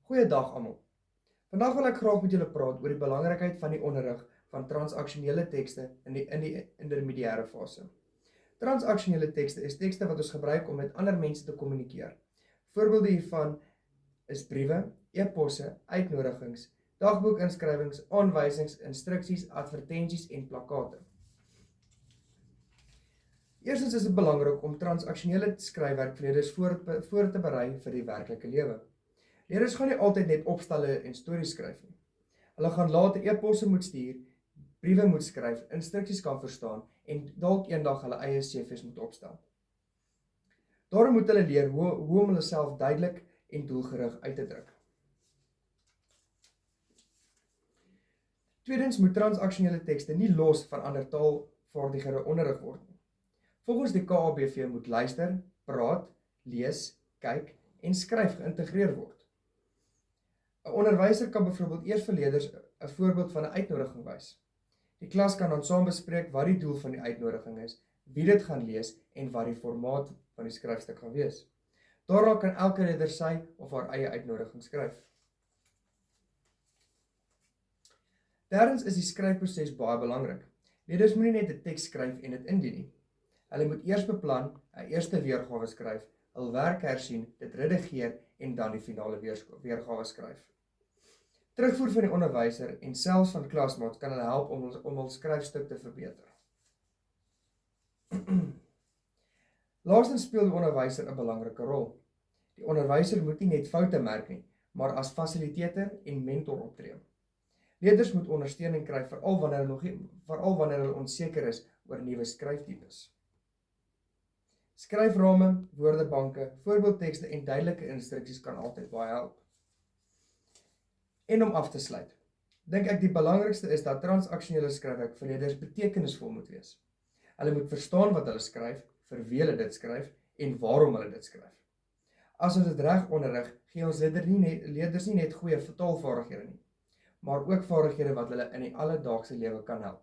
Goeiedag almal. Vandag wil ek graag met julle praat oor die belangrikheid van die onderrig van transaksionele tekste in die intermediêre fase. Transaksionele tekste is tekste wat ons gebruik om met ander mense te kommunikeer. Voorbeelde hiervan is briewe, e-posse, uitnodigings, dagboekinskrywings, aanwysings, instruksies, advertensies en plakkate. Eerstens is dit belangrik om transaksionele skryfwerk vir leerders voor te berei vir die werklike lewe. Leerders gaan nie altyd net opstelle en stories skryf nie. Hulle gaan later e-posse moet stuur, briewe moet skryf, instruksies kan verstaan en dalk eendag hulle eie CV's moet opstel. Daarom moet hulle leer hoe om hulle self duidelik en doelgerig uit te druk. Tweedens moet transaksionele tekste nie los van ander taalvaardighede onderrig word nie. Volgens die KABV moet luister, praat, lees, kyk en skryf geïntegreer word. 'n Onderwyser kan byvoorbeeld eers vir leerders 'n voorbeeld van 'n uitnodiging wys. Die klas kan dan saam bespreek wat die doel van die uitnodiging is, wie dit gaan lees en wat die formaat van die skryfstuk gaan wees. Daarna kan elke leerder sy of haar eie uitnodiging skryf. Derdens is die skryfproses baie belangrik. Leerders moet nie net 'n teks skryf en dit indien nie. Hulle moet eers beplan, 'n eerste weergawe skryf, hul werk hersien, dit redigeer en dan die finale weergawe skryf. Terugvoer van die onderwyser en selfs van klasmaats kan hulle help om hul skryfstuk te verbeter. Laastens speel die onderwyser 'n belangrike rol. Die onderwyser moet nie net foute merk nie, maar as fasiliteerder en mentor optree. Leerders moet ondersteuning kry veral wanneer hulle onseker is oor nuwe skryftipes. Skryframe, woordebanke, voorbeeldtekste en duidelike instruksies kan altyd baie help. En om af te sluit, dink ek die belangrikste is dat transaksionele skryfwerk vir leerders betekenisvol moet wees. Hulle moet verstaan wat hulle skryf, vir wie hulle dit skryf en waarom hulle dit skryf. As ons dit reg onderrig, gee ons leerders nie net goeie vertaalvaardighede nie, maar ook vaardighede wat hulle in die alledaagse lewe kan help.